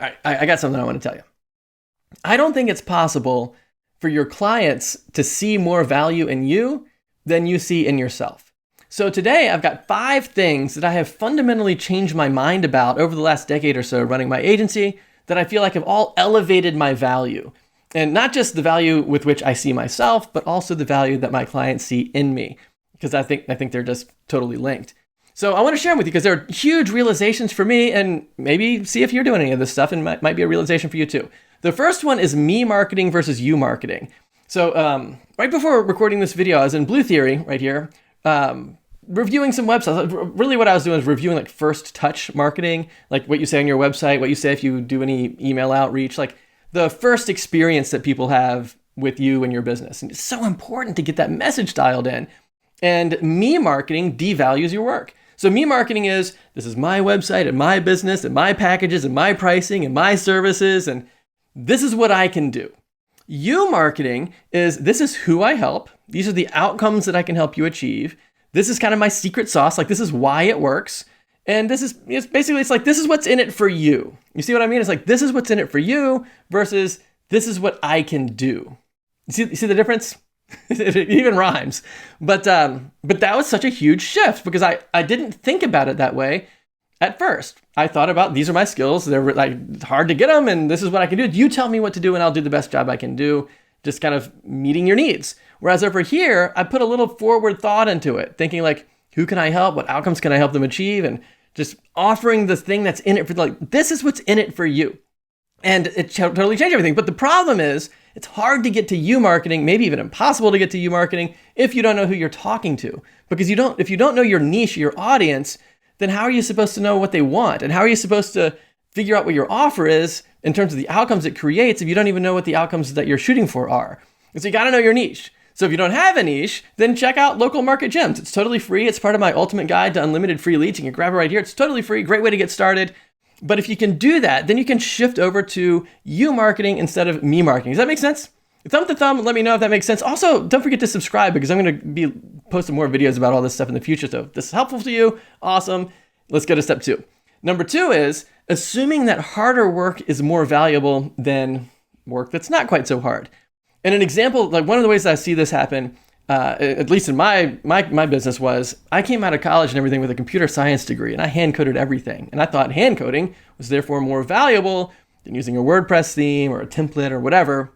All right, I got something I want to tell you. I don't think it's possible for your clients to see more value in you than you see in yourself. So today I've got 5 things that I have fundamentally changed my mind about over the last decade or so running my agency that I feel like have all elevated my value. And not just the value with which I see myself, but also the value that my clients see in me, because I think they're just totally linked. So I want to share them with you because they're huge realizations for me, and maybe see if you're doing any of this stuff and might be a realization for you too. The first one is me marketing versus you marketing. So right before recording this video, I was in Blue Theory right here, reviewing some websites. Really what I was doing is reviewing like first touch marketing, like what you say on your website, what you say if you do any email outreach, like the first experience that people have with you and your business. And it's so important to get that message dialed in. And me marketing devalues your work. So me marketing is, this is my website and my business and my packages and my pricing and my services, and this is what I can do. You marketing is, this is who I help. These are the outcomes that I can help you achieve. This is kind of my secret sauce. Like, this is why it works. And it's like, this is what's in it for you. You see what I mean? It's like, this is what's in it for you versus this is what I can do. You see the difference? It even rhymes. But that was such a huge shift because I didn't think about it that way at first. I thought about, these are my skills. They're like hard to get them, and this is what I can do. You tell me what to do and I'll do the best job I can do, just kind of meeting your needs. Whereas over here, I put a little forward thought into it, thinking like, who can I help? What outcomes can I help them achieve? And just offering the thing that's in it for, like, this is what's in it for you. And it totally changed everything. But the problem is, it's hard to get to you marketing, maybe even impossible to get to you marketing if you don't know who you're talking to. Because if you don't know your niche, your audience, then how are you supposed to know what they want? And how are you supposed to figure out what your offer is in terms of the outcomes it creates if you don't even know what the outcomes that you're shooting for are? And so you got to know your niche. So if you don't have a niche, then check out Local Market Gems. It's totally free. It's part of my ultimate guide to unlimited free leads. You can grab it right here. It's totally free. Great way to get started. But if you can do that, then you can shift over to you marketing instead of me marketing. Does that make sense? Thumb to thumb, let me know if that makes sense. Also, don't forget to subscribe because I'm going to be posting more videos about all this stuff in the future. So if this is helpful to you, awesome. Let's go to step 2. Number 2 is assuming that harder work is more valuable than work that's not quite so hard. And an example, like one of the ways that I see this happen, at least in my business, was I came out of college and everything with a computer science degree, and I hand coded everything. And I thought hand coding was therefore more valuable than using a WordPress theme or a template or whatever.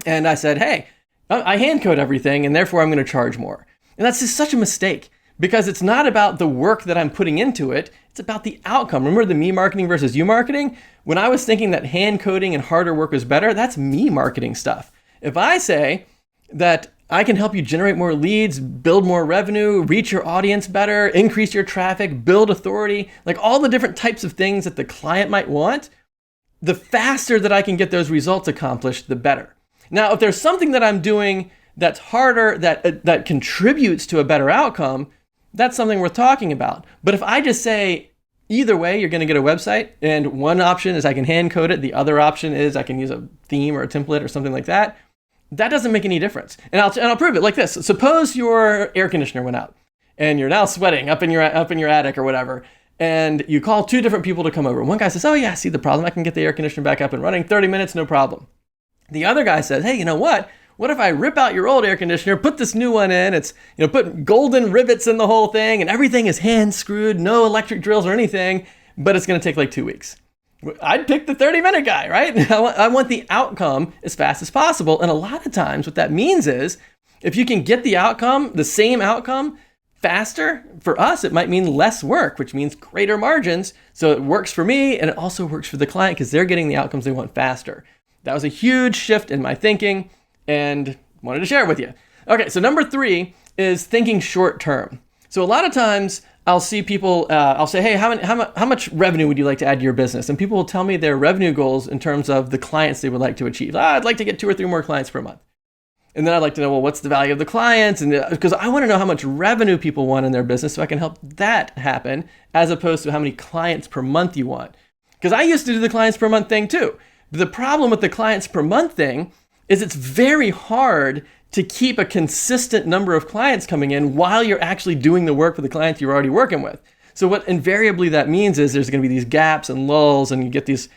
And I said, hey, I hand code everything, and therefore I'm going to charge more. And that's just such a mistake because it's not about the work that I'm putting into it. It's about the outcome. Remember the me marketing versus you marketing? When I was thinking that hand coding and harder work was better, that's me marketing stuff. If I say that I can help you generate more leads, build more revenue, reach your audience better, increase your traffic, build authority, like all the different types of things that the client might want, the faster that I can get those results accomplished, the better. Now, if there's something that I'm doing that's harder, that contributes to a better outcome, that's something worth talking about. But if I just say, either way, you're going to get a website, and one option is I can hand code it, the other option is I can use a theme or a template or something like that, that doesn't make any difference. And I'll prove it like this. Suppose your air conditioner went out and you're now sweating up in your attic or whatever, and you call 2 different people to come over. One guy says, oh yeah, I see the problem. I can get the air conditioner back up and running, 30 minutes, no problem. The other guy says, hey, you know what? What if I rip out your old air conditioner, put this new one in? It's, put golden rivets in the whole thing, and everything is hand screwed, no electric drills or anything, but it's going to take like 2 weeks. I'd pick the 30-minute guy, right? I want the outcome as fast as possible. And a lot of times what that means is if you can get the outcome, the same outcome faster, for us, it might mean less work, which means greater margins. So it works for me and it also works for the client because they're getting the outcomes they want faster. That was a huge shift in my thinking and wanted to share it with you. Okay, so number 3 is thinking short term. So a lot of times I'll see people, I'll say, hey, how much revenue would you like to add to your business? And people will tell me their revenue goals in terms of the clients they would like to achieve. I'd like to get 2 or 3 more clients per month. And then I'd like to know, well, what's the value of the clients? And because I want to know how much revenue people want in their business so I can help that happen as opposed to how many clients per month you want. Because I used to do the clients per month thing too. But the problem with the clients per month thing is it's very hard to keep a consistent number of clients coming in while you're actually doing the work for the clients you're already working with. So what invariably that means is there's going to be these gaps and lulls, and you get these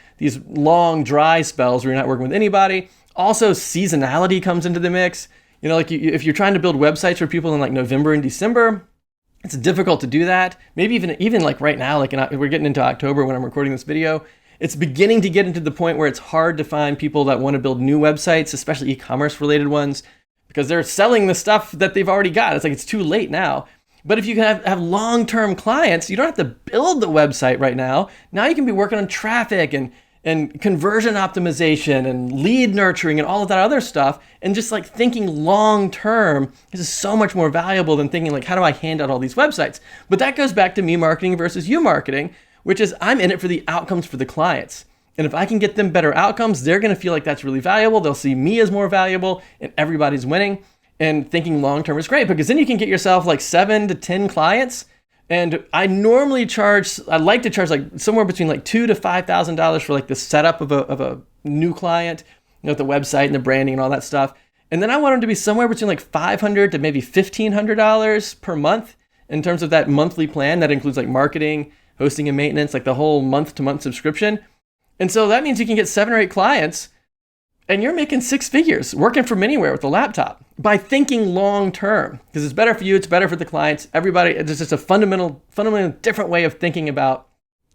long dry spells where you're not working with anybody. Also, seasonality comes into the mix. Like if you're trying to build websites for people in like November and December, it's difficult to do that. Maybe even like right now, like we're getting into October when I'm recording this video, it's beginning to get into the point where it's hard to find people that want to build new websites, especially e-commerce related ones, because they're selling the stuff that they've already got. It's like it's too late now. But if you can have long-term clients, you don't have to build the website right now. Now you can be working on traffic and conversion optimization and lead nurturing and all of that other stuff. And just like thinking long-term is so much more valuable than thinking like, how do I hand out all these websites? But that goes back to me marketing versus you marketing, which is I'm in it for the outcomes for the clients. And if I can get them better outcomes, they're going to feel like that's really valuable. They'll see me as more valuable and everybody's winning. And thinking long-term is great because then you can get yourself like 7 to 10 clients. And I like to charge like somewhere between like $2,000 to $5,000 for like the setup of a new client, the website and the branding and all that stuff. And then I want them to be somewhere between like $500 to maybe $1,500 per month in terms of that monthly plan. That includes like marketing, hosting and maintenance, like the whole month-to-month subscription. And so that means you can get 7 or 8 clients and you're making 6 figures working from anywhere with a laptop by thinking long term, because it's better for you, it's better for the clients, everybody. It's just a fundamentally different way of thinking about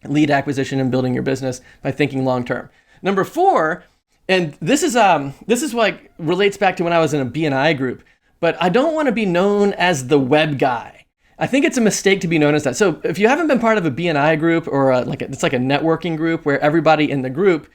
lead acquisition and building your business by thinking long term. Number 4, and this is like relates back to when I was in a BNI group, but I don't want to be known as the web guy. I think it's a mistake to be known as that. So if you haven't been part of a BNI group or it's like a networking group where everybody in the group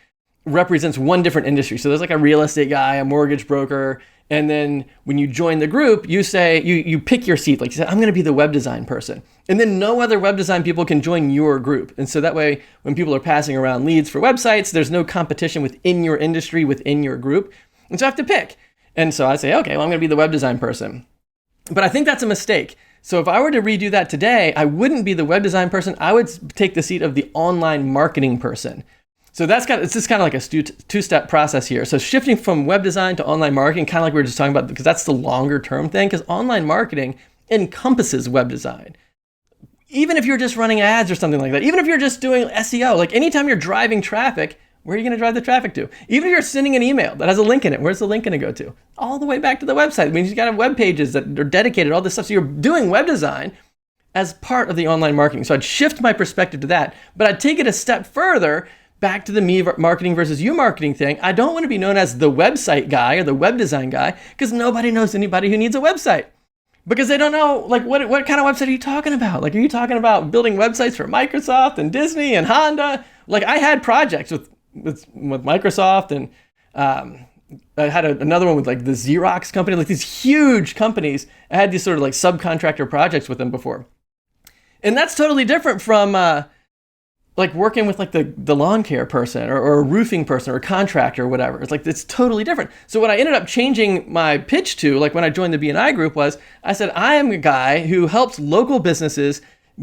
represents one different industry. So there's like a real estate guy, a mortgage broker, and then when you join the group, you say, you pick your seat. Like you say, I'm going to be the web design person. And then no other web design people can join your group. And so that way, when people are passing around leads for websites, there's no competition within your industry, within your group. And so I have to pick. And so I say, okay, well, I'm going to be the web design person. But I think that's a mistake. So if I were to redo that today, I wouldn't be the web design person. I would take the seat of the online marketing person. So it's just kind of like a two-step process here. So shifting from web design to online marketing, kind of like we were just talking about, because that's the longer term thing, because online marketing encompasses web design. Even if you're just running ads or something like that, even if you're just doing SEO, like anytime you're driving traffic, where are you going to drive the traffic to? Even if you're sending an email that has a link in it, where's the link going to go to? All the way back to the website. It means you got to have web pages that are dedicated, all this stuff. So you're doing web design as part of the online marketing. So I'd shift my perspective to that, but I'd take it a step further back to the me marketing versus you marketing thing. I don't want to be known as the website guy or the web design guy, because nobody knows anybody who needs a website, because they don't know like what kind of website are you talking about? Like, are you talking about building websites for Microsoft and Disney and Honda? Like I had projects with Microsoft, and I had another one with like the Xerox company, like these huge companies. I had these sort of like subcontractor projects with them before. And that's totally different from like working with like the lawn care person or a roofing person or a contractor or whatever. It's like, it's totally different. So what I ended up changing my pitch to, like when I joined the BNI group, was I said, I am a guy who helps local businesses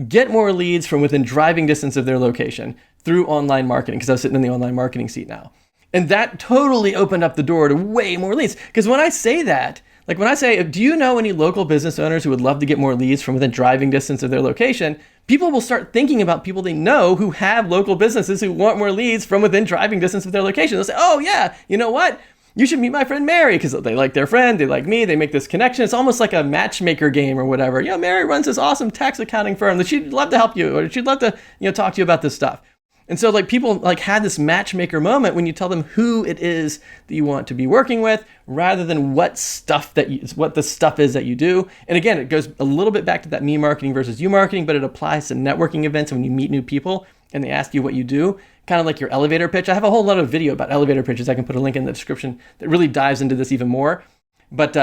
get more leads from within driving distance of their location through online marketing, because I was sitting in the online marketing seat now. And that totally opened up the door to way more leads. Because when I say that, like when I say, do you know any local business owners who would love to get more leads from within driving distance of their location? People will start thinking about people they know who have local businesses who want more leads from within driving distance of their location. They'll say, oh yeah, you know what? You should meet my friend Mary, because they like their friend, they like me, they make this connection. It's almost like a matchmaker game or whatever. You know, Mary runs this awesome tax accounting firm that she'd love to help you, or she'd love to, talk to you about this stuff. And so like people like had this matchmaker moment when you tell them who it is that you want to be working with, rather than what the stuff is that you do. And again, it goes a little bit back to that me marketing versus you marketing, but it applies to networking events when you meet new people and they ask you what you do, kind of like your elevator pitch. I have a whole lot of video about elevator pitches. I can put a link in the description that really dives into this even more. But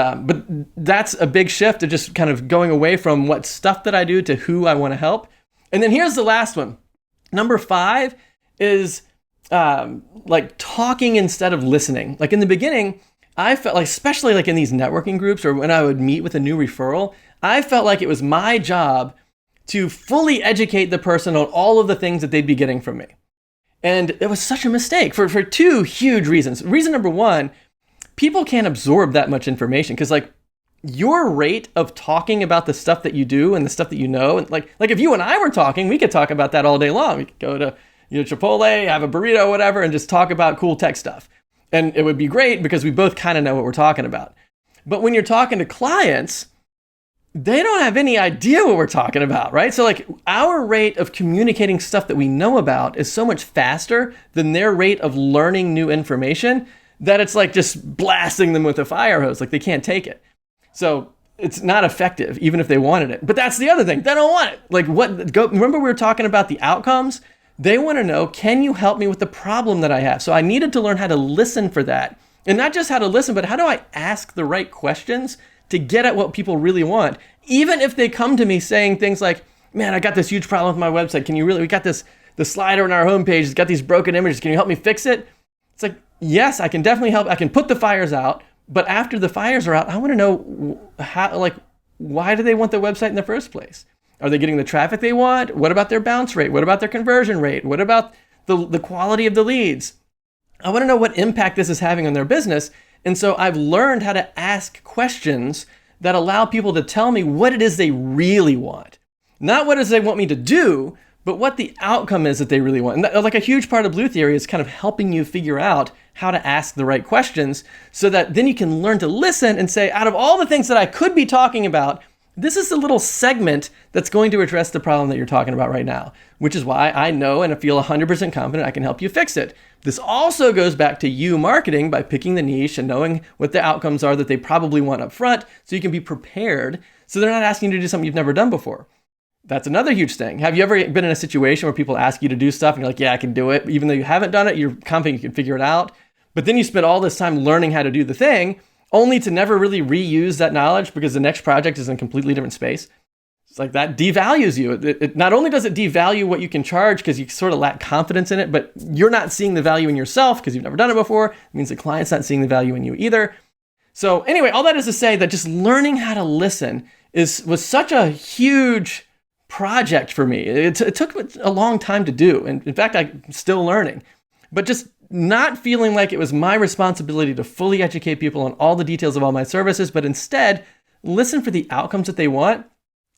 that's a big shift of just kind of going away from what stuff that I do to who I want to help. And then here's the last one. Number 5 is like talking instead of listening. Like in the beginning, I felt like, especially like in these networking groups or when I would meet with a new referral, I felt like it was my job to fully educate the person on all of the things that they'd be getting from me. And it was such a mistake for 2 huge reasons. Reason number 1, people can't absorb that much information, because like your rate of talking about the stuff that you do and the stuff that you know, and like if you and I were talking, we could talk about that all day long. We could go to Chipotle, have a burrito, whatever, and just talk about cool tech stuff. And it would be great because we both kind of know what we're talking about. But when you're talking to clients, they don't have any idea what we're talking about, right? So like our rate of communicating stuff that we know about is so much faster than their rate of learning new information that it's like just blasting them with a fire hose. Like they can't take it. So it's not effective, even if they wanted it. But that's the other thing. They don't want it. Like remember we were talking about the outcomes? They want to know, can you help me with the problem that I have? So I needed to learn how to listen for that. And not just how to listen, but how do I ask the right questions to get at what people really want? Even if they come to me saying things like, man, I got this huge problem with my website. We got the slider on our homepage. It's got these broken images. Can you help me fix it? It's like, yes, I can definitely help. I can put the fires out. But after the fires are out, I want to know why do they want the website in the first place? Are they getting the traffic they want? What about their bounce rate? What about their conversion rate? What about the quality of the leads? I want to know what impact this is having on their business. And so I've learned how to ask questions that allow people to tell me what it is they really want. Not what it is they want me to do, but what the outcome is that they really want. And like a huge part of Blue Theory is kind of helping you figure out how to ask the right questions so that then you can learn to listen and say, out of all the things that I could be talking about, this is the little segment that's going to address the problem that you're talking about right now, which is why I know and I feel 100% confident I can help you fix it. This also goes back to you marketing by picking the niche and knowing what the outcomes are that they probably want up front so you can be prepared so they're not asking you to do something you've never done before. That's another huge thing. Have you ever been in a situation where people ask you to do stuff and you're like, yeah, I can do it. Even though you haven't done it, you're confident you can figure it out. But then you spend all this time learning how to do the thing only to never really reuse that knowledge because the next project is in a completely different space. It's like that devalues you. It not only does it devalue what you can charge because you sort of lack confidence in it, but you're not seeing the value in yourself because you've never done it before. It means the client's not seeing the value in you either. So anyway, all that is to say that just learning how to listen was such a huge project for me. It took a long time to do. And in fact, I'm still learning. But just not feeling like it was my responsibility to fully educate people on all the details of all my services, but instead listen for the outcomes that they want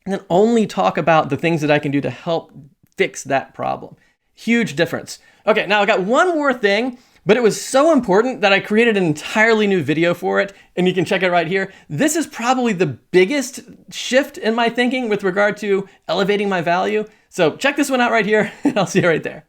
and then only talk about the things that I can do to help fix that problem. Huge difference. Okay, now I got one more thing, but it was so important that I created an entirely new video for it, and you can check it right here. This is probably the biggest shift in my thinking with regard to elevating my value. So check this one out right here, and I'll see you right there.